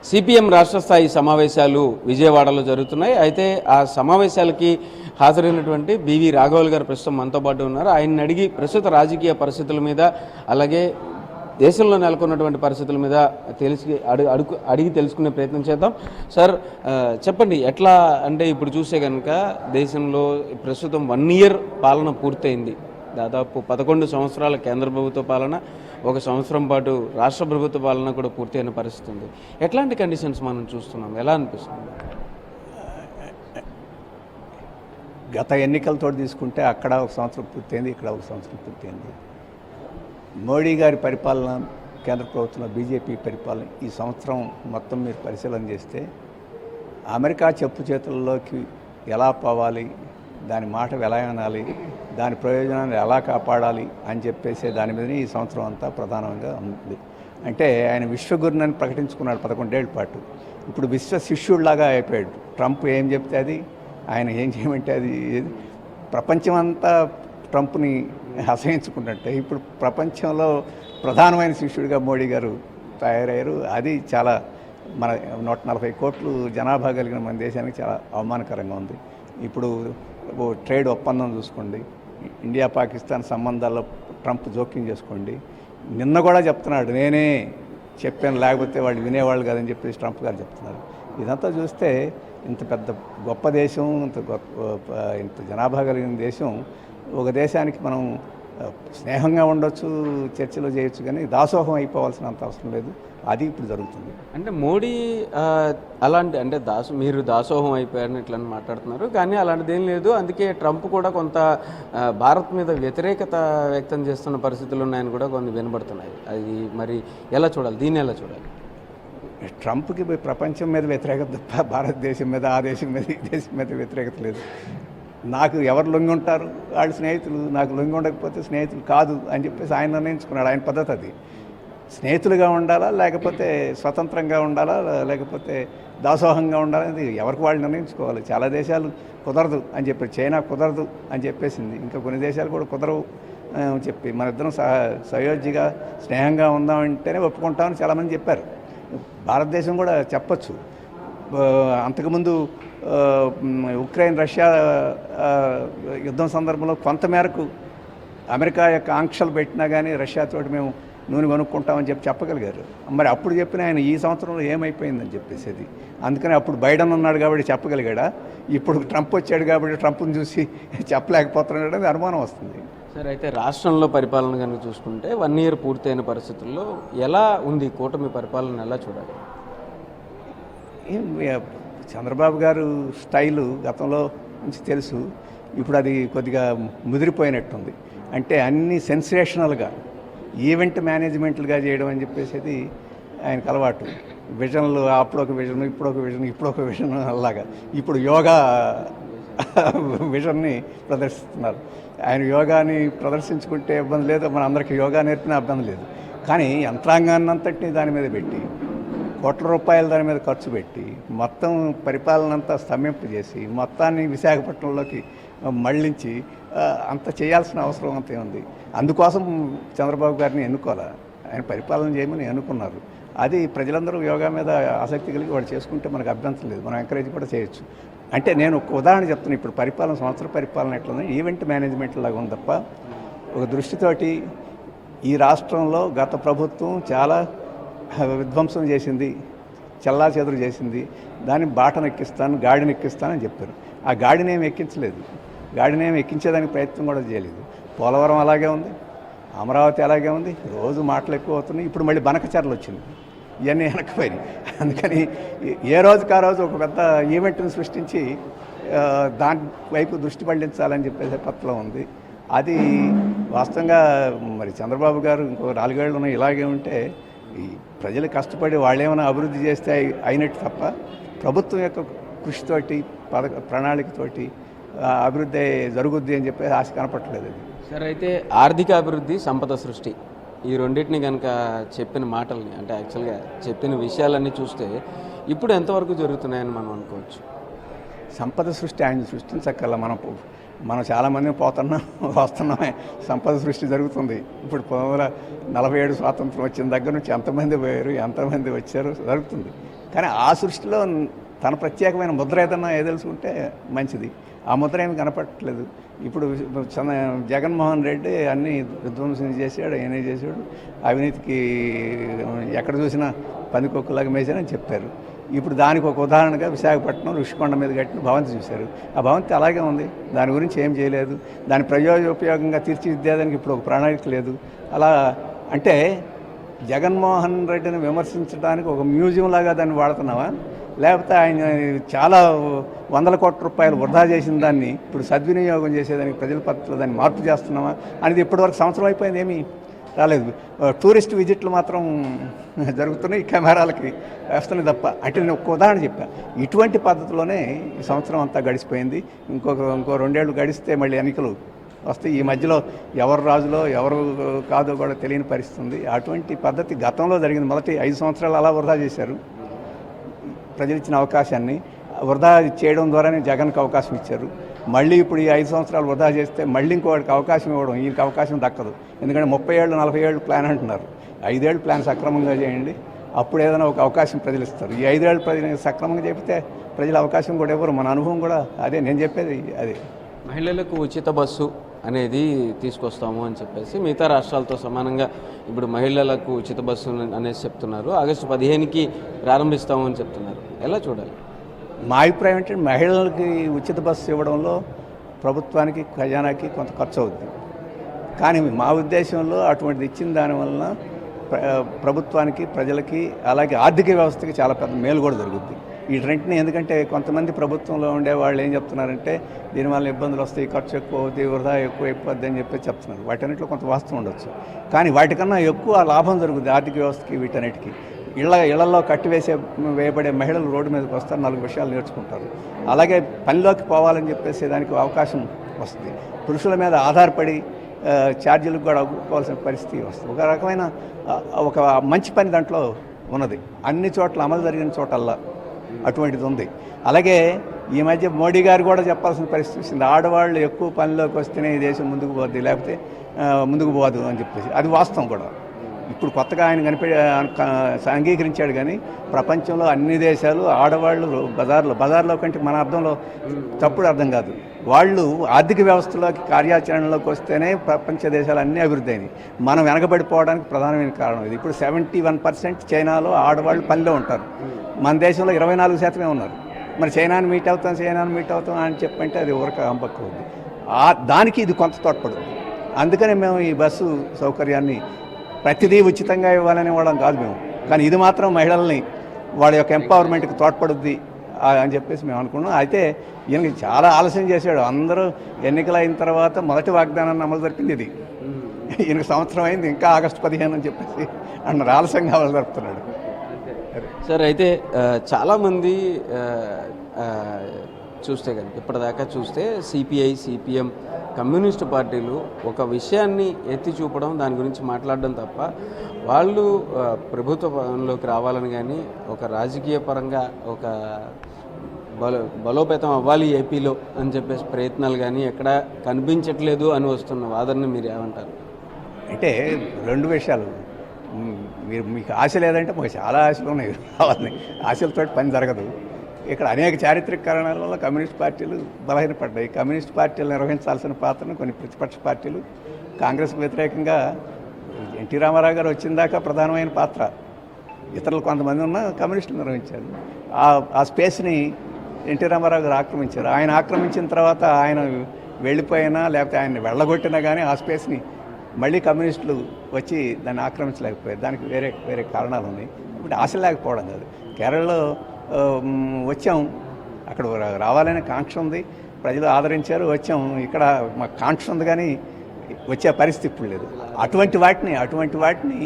CPM రాష్ట్ర స్థాయి సమావేశాలు విజయవాడలో జరుగుతున్నాయి. అయితే ఆ సమావేశాలకి హాజరైనటువంటి బివి రాఘవులు గారు ప్రస్తుతం మనతో పాటు ఉన్నారు. ఆయన్ని అడిగి ప్రస్తుత రాజకీయ పరిస్థితుల మీద, అలాగే దేశంలో నెలకొన్నటువంటి పరిస్థితుల మీద అడిగి తెలుసుకునే ప్రయత్నం చేద్దాం. సార్, చెప్పండి, ఎట్లా అంటే ఇప్పుడు చూస్తే కనుక దేశంలో ప్రస్తుతం 1 year పాలన పూర్తయింది. దాదాపు 11 సంవత్సరాల కేంద్ర ప్రభుత్వ పాలన, 1 సంవత్సరం పాటు రాష్ట్ర ప్రభుత్వ పాలన కూడా పూర్తయిన పరిస్థితి ఉంది. ఎట్లాంటి కండిషన్స్ మనం చూస్తున్నాం? ఎలా అనిపిస్తుంది? గత ఎన్నికలతో తీసుకుంటే అక్కడ 1 సంవత్సరం పూర్తయింది, ఇక్కడ 1 సంవత్సరం పూర్తయింది. మోడీ గారి పరిపాలన, కేంద్ర ప్రభుత్వంలో బీజేపీ పరిపాలన ఈ సంవత్సరం మొత్తం మీరు పరిశీలన చేస్తే అమెరికా చెప్పు చేతుల్లోకి ఎలా పోవాలి, దాని మాట ఎలా వినాలి, దాని ప్రయోజనాన్ని ఎలా కాపాడాలి అని చెప్పేసి దాని మీదనే ఈ సంవత్సరం అంతా ప్రధానంగా ఉంది. అంటే ఆయన విశ్వగురునని ప్రకటించుకున్నాడు 11 ఏళ్ల పాటు. ఇప్పుడు విశ్వ శిష్యుడిలాగా అయిపోయాడు. ట్రంప్ ఏం చెప్తే అది, ఆయన ఏం చేయమంటే అది. ప్రపంచమంతా ట్రంప్ని అసహించుకున్నట్టే ఇప్పుడు ప్రపంచంలో ప్రధానమైన శిష్యుడిగా మోడీ గారు తయారయ్యారు. అది చాలా మన 140 కోట్లు జనాభా కలిగిన మన దేశానికి చాలా అవమానకరంగా ఉంది. ఇప్పుడు ట్రేడ్ ఒప్పందం చూసుకోండి, ఇండియా పాకిస్తాన్ సంబంధాల్లో ట్రంప్ జోక్యం చేసుకోండి. నిన్న కూడా చెప్తున్నాడు, నేనే చెప్పాను, లేకపోతే వాళ్ళు వినేవాళ్ళు కాదని చెప్పేసి ట్రంప్ గారు చెప్తున్నారు. ఇదంతా చూస్తే ఇంత పెద్ద గొప్ప దేశం, ఇంత జనాభా కలిగిన దేశం, ఒక దేశానికి మనం స్నేహంగా ఉండొచ్చు, చర్చలు చేయొచ్చు, కానీ దాసోహం అయిపోవాల్సినంత అవసరం లేదు. అది ఇప్పుడు జరుగుతుంది. అంటే మోడీ అలాంటి, అంటే మీరు దాసోహం అయిపోయారని ఇట్లా మాట్లాడుతున్నారు, కానీ అలాంటిది ఏం లేదు. అందుకే ట్రంప్ కూడా కొంత భారత్ మీద వ్యతిరేకత వ్యక్తం చేస్తున్న పరిస్థితులు ఉన్నాయని కూడా కొన్ని వినబడుతున్నాయి. అది మరి ఎలా చూడాలి? దీన్ని ఎలా చూడాలి? ట్రంప్కి ప్రపంచం మీద వ్యతిరేకత తప్ప భారతదేశం మీద, ఆ దేశం మీద, ఈ దేశం మీద వ్యతిరేకత లేదు. నాకు ఎవరు లొంగి ఉంటారు, వాళ్ళు స్నేహితులు, నాకు లొంగి ఉండకపోతే స్నేహితులు కాదు అని చెప్పేసి ఆయన నిర్ణయించుకున్నాడు. ఆయన పద్ధతి అది. స్నేహితులుగా ఉండాలా, లేకపోతే స్వతంత్రంగా ఉండాలా, లేకపోతే దాసోహంగా ఉండాలా, అది ఎవరికి వాళ్ళు నిర్ణయించుకోవాలి. చాలా దేశాలు కుదరదు అని చెప్పి, చైనా కుదరదు అని చెప్పేసింది, ఇంకా కొన్ని దేశాలు కూడా కుదరవు చెప్పి, మన ఇద్దరం సయోధ్యగా స్నేహంగా ఉందామంటేనే ఒప్పుకుంటామని చాలామంది చెప్పారు. భారతదేశం కూడా చెప్పచ్చు. అంతకుముందు ఉక్రెయిన్ రష్యా యుద్ధం సందర్భంలో కొంతమేరకు అమెరికా యొక్క ఆంక్షలు పెట్టినా కానీ రష్యాతోటి మేము నూనె కొనుక్కుంటామని చెప్పగలిగారు. మరి అప్పుడు చెప్పిన ఆయన ఈ సంవత్సరంలో ఏమైపోయిందని చెప్పేసి, అందుకని అప్పుడు బైడెన్ ఉన్నాడు కాబట్టి చెప్పగలిగాడా, ఇప్పుడు ట్రంప్ వచ్చాడు కాబట్టి ట్రంప్ని చూసి చెప్పలేకపోతున్నాడు అనేది అనుమానం వస్తుంది. సార్, అయితే రాష్ట్రంలో పరిపాలన కనుక చూసుకుంటే 1 year పూర్తయిన పరిస్థితుల్లో ఎలా ఉంది కూటమి పరిపాలన? ఎలా చూడాలి? చంద్రబాబు గారు స్టైలు గతంలో నుంచి తెలుసు, ఇప్పుడు అది కొద్దిగా ముదిరిపోయినట్టుంది. అంటే అన్నీ సెన్సేషనల్గా, ఈవెంట్ మేనేజ్మెంట్లుగా చేయడం అని చెప్పేసి ఆయనకు అలవాటు. విజన్లు, అప్పుడొక విజన్, ఇప్పుడొక విజన్ అలాగా. ఇప్పుడు యోగా విజన్ని ప్రదర్శిస్తున్నారు. ఆయన యోగాని ప్రదర్శించుకుంటే ఇబ్బంది లేదు, మన అందరికీ యోగా నేర్పినా ఇబ్బంది లేదు. కానీ యంత్రాంగాన్ని అంతటినీ దాని మీద పెట్టి, కోట్ల రూపాయలు దాని మీద ఖర్చు పెట్టి, మొత్తం పరిపాలన అంతా స్తంభింపజేసి, మొత్తాన్ని విశాఖపట్నంలోకి మళ్లించి అంత చేయాల్సిన అవసరం అంతే ఉంది. అందుకోసం చంద్రబాబు గారిని ఎన్నుకోవాలి, ఆయన పరిపాలన చేయమని ఎన్నుకున్నారు. అది ప్రజలందరూ యోగా మీద ఆసక్తి కలిగి వాడు చేసుకుంటే మనకు అభ్యంతరం లేదు, మనం ఎంకరేజ్ కూడా చేయొచ్చు. అంటే నేను ఒక ఉదాహరణ చెప్తాను. ఇప్పుడు పరిపాలన, సంవత్సర పరిపాలన ఎట్లుంది, ఈవెంట్ మేనేజ్మెంట్ లాగా ఉంది తప్ప ఒక దృష్టితోటి ఈ రాష్ట్రంలో గత ప్రభుత్వం చాలా విధ్వంసం చేసింది, చెల్లాచెదురు చేసింది, దాన్ని బాటనెక్కిస్తాను, గాడినెక్కిస్తానని చెప్పారు. ఆ గాడినేమి ఎక్కించలేదు, గాడినేమి ఎక్కించేదానికి ప్రయత్నం కూడా చేయలేదు. పోలవరం అలాగే ఉంది, అమరావతి అలాగే ఉంది, రోజు మాటలు ఎక్కువ అవుతున్నాయి. ఇప్పుడు మళ్ళీ బనకచర్లు వచ్చింది, ఇవన్నీ వెనక్కిపోయినాయి. అందుకని ఏ రోజుకి ఆ రోజు ఒక పెద్ద ఈవెంట్ని సృష్టించి దాని వైపు దృష్టి పడించాలని చెప్పేసి పత్రం ఉంది. అది వాస్తవంగా మరి చంద్రబాబు గారు ఇంకో 4 ఏళ్ళు ఉన్నాయి, ఇలాగే ఉంటే ఈ ప్రజలు కష్టపడి వాళ్ళేమైనా అభివృద్ధి చేస్తే అయినట్టు తప్ప ప్రభుత్వం యొక్క కృషితోటి, ప్రణాళికతోటి అభివృద్ధి జరుగుద్ది అని చెప్పేసి ఆశ కనపట్టలేదు. సరే, అయితే ఆర్థిక అభివృద్ధి, సంపద సృష్టి, ఈ రెండింటిని కనుక చెప్పిన మాటల్ని, అంటే యాక్చువల్గా చెప్పిన విషయాలన్నీ చూస్తే ఇప్పుడు ఎంతవరకు జరుగుతున్నాయని మనం అనుకోవచ్చు? సంపద సృష్టి ఆయన సృష్టించక్కల, మనం చాలామంది పోతున్నాం వస్తున్నామే, సంపద సృష్టి జరుగుతుంది. ఇప్పుడు 1947 స్వాతంత్రం వచ్చిన దగ్గర నుంచి ఎంతమంది పోయారు, ఎంతమంది వచ్చారు జరుగుతుంది. కానీ ఆ సృష్టిలో తన ప్రత్యేకమైన ముద్ర ఏదన్నా ఏదలుచుకుంటే మంచిది. ఆ ముద్ర ఏమి కనపడట్లేదు. ఇప్పుడు జగన్మోహన్ రెడ్డి అన్నీ విధ్వంసం చేశాడు, ఏనే చేశాడు, అవినీతికి ఎక్కడ చూసినా పందికొక్కులాగా మేసారని చెప్పారు. ఇప్పుడు దానికి ఒక ఉదాహరణగా విశాఖపట్నం ఋషికొండ మీద కట్టిన భవంతి చూశారు. ఆ భవంతి అలాగే ఉంది, దాని గురించి ఏం చేయలేదు. దాని ప్రయోజనోపయోగంగా తీర్చిదిద్దేదానికి ఇప్పుడు ఒక ప్రణాళిక లేదు. అలా అంటే జగన్మోహన్ రెడ్డిని విమర్శించడానికి ఒక మ్యూజియం లాగా దాన్ని వాడుతున్నావా, లేకపోతే ఆయన చాలా వందల కోట్ల రూపాయలు వృధా చేసిన దాన్ని ఇప్పుడు సద్వినియోగం చేసేదానికి ప్రజల పద్ధతిలో దాన్ని మార్పు చేస్తున్నామా అనేది ఇప్పటివరకు సంవత్సరం అయిపోయింది, ఏమీ రాలేదు. టూరిస్ట్ విజిట్లు మాత్రం జరుగుతున్నాయి, కెమెరాలకి వేస్తున్నాయి తప్ప. అంటే నేను ఒక ఉదాహరణ చెప్పాను. ఇటువంటి పద్ధతిలోనే ఈ సంవత్సరం అంతా గడిచిపోయింది. ఇంకో 2 ఏళ్ళు గడిస్తే మళ్ళీ ఎన్నికలు వస్తాయి. ఈ మధ్యలో ఎవరు రాజులో ఎవరు కాదో కూడా తెలియని పరిస్థితి ఉంది. అటువంటి పద్ధతి గతంలో జరిగింది. మొదటి 5 సంవత్సరాలు అలా వృధా చేశారు. ప్రజలు ఇచ్చిన అవకాశాన్ని వృధా చేయడం ద్వారానే జగన్కి అవకాశం ఇచ్చారు. మళ్ళీ ఇప్పుడు ఈ 5 సంవత్సరాలు వృధా చేస్తే మళ్ళీ ఇంకోటికి అవకాశం ఇవ్వడం, ఈయనకి అవకాశం దక్కదు. ఎందుకంటే 30 ఏళ్ళు 40 ఏళ్ళు ప్లాన్ అంటున్నారు. 5 ఏళ్ళు ప్లాన్ సక్రమంగా చేయండి, అప్పుడు ఏదైనా ఒక అవకాశం ప్రజలు ఇస్తారు. ఈ 5 ఏళ్ళు ప్రజలు సక్రమంగా చెబితే ప్రజలు అవకాశం కూడా ఇవ్వరు. మన అనుభవం కూడా అదే, నేను చెప్పేది అదే. మహిళలకు ఉచిత బస్సు అనేది తీసుకొస్తాము అని చెప్పేసి మిగతా రాష్ట్రాలతో సమానంగా ఇప్పుడు మహిళలకు ఉచిత బస్సు అనేసి చెప్తున్నారు. ఆగస్టు 15కి ప్రారంభిస్తాము అని చెప్తున్నారు. ఎలా చూడాలి? మా అభిప్రాయం ఏంటంటే మహిళలకి ఉచిత బస్సు ఇవ్వడంలో ప్రభుత్వానికి ఖజానాకి కొంత ఖర్చు అవుతుంది. కానీ మా ఉద్దేశంలో అటువంటిది ఇచ్చిన దానివలన ప్రభుత్వానికి, ప్రజలకి, అలాగే ఆర్థిక వ్యవస్థకి చాలా పెద్ద మేలు కూడా జరుగుద్ది. ఈ రెంట్ని ఎందుకంటే కొంతమంది ప్రభుత్వంలో ఉండే వాళ్ళు ఏం చెప్తున్నారంటే దీనివల్ల ఇబ్బందులు వస్తాయి, ఖర్చు ఎక్కువ అవుతుంది, వృధా ఎక్కువ అయిపోద్ది అని చెప్పి చెప్తున్నారు. వాటన్నిటిలో కొంత వాస్తవం ఉండొచ్చు. కానీ వాటికన్నా ఎక్కువ లాభం జరుగుతుంది ఆర్థిక వ్యవస్థకి, వీటన్నిటికీ. ఇళ్లలో వేయబడే మహిళలు రోడ్డు మీదకి వస్తారు, 4 విషయాలు నేర్చుకుంటారు. అలాగే పనిలోకి పోవాలని చెప్పేసి దానికి అవకాశం వస్తుంది. పురుషుల మీద ఆధారపడి ఛార్జీలకు కూడా అవ్వుకోవాల్సిన పరిస్థితి వస్తుంది. ఒక రకమైన ఒక మంచి పని దాంట్లో ఉన్నది. అన్ని చోట్ల అమలు జరిగిన చోటల్లా అటువంటిది ఉంది. అలాగే ఈ మధ్య మోడీ గారు కూడా చెప్పాల్సిన పరిస్థితి వచ్చింది. ఆడవాళ్ళు ఎక్కువ పనిలోకి వస్తేనే ఈ దేశం ముందుకు పోద్ది, లేకపోతే ముందుకు పోదు అని చెప్పేసి. అది వాస్తవం కూడా. ఇప్పుడు కొత్తగా ఆయన అంగీకరించాడు. కానీ ప్రపంచంలో అన్ని దేశాలు ఆడవాళ్ళు బజార్లో కంటే మన అర్థంలో తప్పుడు అర్థం కాదు, వాళ్ళు ఆర్థిక వ్యవస్థలోకి కార్యాచరణలోకి వస్తేనే ప్రపంచ దేశాలు అన్నీ అభివృద్ధి అయినాయి. మనం వెనకబడిపోవడానికి ప్రధానమైన కారణం ఇది. ఇప్పుడు 71% చైనాలో ఆడవాళ్ళు పనిలో ఉంటారు. మన దేశంలో 24% ఉన్నారు. మరి చైనాని మీట్ అవుతాం అని చెప్పంటే అది ఊరక అంబక్కు ఉంది. దానికి ఇది కొంత తోడ్పడుతుంది. అందుకని మేము ఈ బస్సు సౌకర్యాన్ని ప్రతిదీ ఉచితంగా ఇవ్వాలని ఇవ్వడం కాదు మేము, కానీ ఇది మాత్రం మహిళల్ని వాళ్ళ యొక్క ఎంపవర్మెంట్కి తోడ్పడుద్ది అని చెప్పేసి మేము అనుకున్నాం. అయితే ఈయనకి చాలా ఆలస్యం చేశాడు. అందరూ ఎన్నికలు అయిన తర్వాత మొదటి వాగ్దానాన్ని అమలు జరిపింది ఇది. ఈయనకి సంవత్సరం అయింది, ఇంకా ఆగస్టు 15 అని చెప్పేసి అన్నారు, ఆలస్యంగా అమలు జరుపుతున్నాడు. సార్, అయితే చాలామంది చూస్తే కనుక ఇప్పటిదాకా చూస్తే సిపిఐ, సిపిఎం, కమ్యూనిస్టు పార్టీలు ఒక విషయాన్ని ఎత్తి చూపడం, దాని గురించి మాట్లాడడం తప్ప వాళ్ళు ప్రభుత్వంలోకి రావాలని కానీ ఒక రాజకీయ పరంగా ఒక బలోపేతం అవ్వాలి ఏపీలో అని చెప్పేసి ప్రయత్నాలు కానీ ఎక్కడా కనిపించట్లేదు అని వస్తున్న వాదనని మీరు ఏమంటారు? అంటే 2 విషయాలు. మీకు ఆశ లేదంటే మాకు చాలా ఆశలు ఉన్నాయి. అవన్నీ ఆశలతో పని జరగదు. ఇక్కడ అనేక చారిత్రక కారణాల వల్ల కమ్యూనిస్ట్ పార్టీలు బలహీనపడ్డాయి. కమ్యూనిస్ట్ పార్టీలు నిర్వహించాల్సిన పాత్రను కొన్ని ప్రతిపక్ష పార్టీలు, కాంగ్రెస్కు వ్యతిరేకంగా ఎన్టీ రామారావు గారు వచ్చిందాకా ప్రధానమైన పాత్ర, ఇతరులు కొంతమంది ఉన్న కమ్యూనిస్టులు నిర్వహించారు. ఆ స్పేస్ని ఎన్టీ రామారావు గారు ఆక్రమించారు. ఆయన ఆక్రమించిన తర్వాత ఆయన వెళ్ళిపోయినా లేకపోతే ఆయన వెళ్ళగొట్టినా కానీ ఆ స్పేస్ని మళ్ళీ కమ్యూనిస్టులు వచ్చి దాన్ని ఆక్రమించలేకపోయారు. దానికి వేరే కారణాలు ఉన్నాయి. ఇప్పుడు ఆశ లేకపోవడం కాదు. కేరళలో వచ్చాం, అక్కడ రావాలనే కాంక్ష ఉంది, ప్రజలు ఆదరించారు, వచ్చాం. ఇక్కడ మాకు కాంక్ష ఉంది కానీ వచ్చే పరిస్థితి ఇప్పుడు లేదు. అటువంటి వాటిని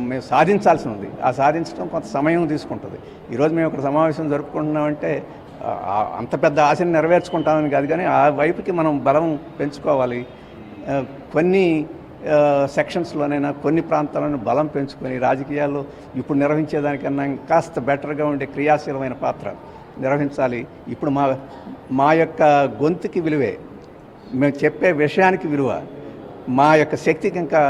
మేము సాధించాల్సి ఉంది. ఆ సాధించడం కొంత సమయం తీసుకుంటుంది. ఈరోజు మేము ఇక్కడ సమావేశం జరుపుకుంటున్నామంటే అంత పెద్ద ఆశని నెరవేర్చుకుంటామని కాదు, కానీ ఆ వైపుకి మనం బలం పెంచుకోవాలి. కొన్ని సెక్షన్స్లోనైనా కొన్ని ప్రాంతాలను బలం పెంచుకొని రాజకీయాల్లో ఇప్పుడు నిర్వహించేదానికన్నా కాస్త బెటర్గా ఉండే క్రియాశీలమైన పాత్ర నిర్వహించాలి. ఇప్పుడు మా యొక్క గొంతుకి విలువే, మేము చెప్పే విషయానికి విలువ, మా యొక్క శక్తికి ఇంకా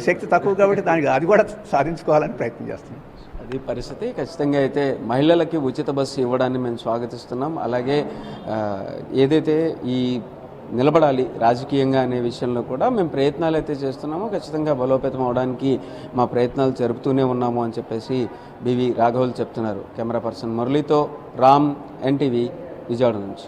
శక్తి తక్కువ కాబట్టి దానికి అది కూడా సాధించుకోవాలని ప్రయత్నం చేస్తున్నాం. అది పరిస్థితి. ఖచ్చితంగా అయితే మహిళలకి ఉచిత బస్సు ఇవ్వడాన్ని మేము స్వాగతిస్తున్నాం. అలాగే ఏదైతే ఈ నిలబడాలి రాజకీయంగా అనే విషయంలో కూడా మేము ప్రయత్నాలు అయితే చేస్తున్నామో ఖచ్చితంగా బలోపేతం అవడానికి మా ప్రయత్నాలు జరుపుతూనే ఉన్నాము అని చెప్పేసి బివి రాఘవులు చెప్తున్నారు. కెమెరా పర్సన్ మురళితో రామ్, ఎన్టీవీ, విజయవాడ నుంచి.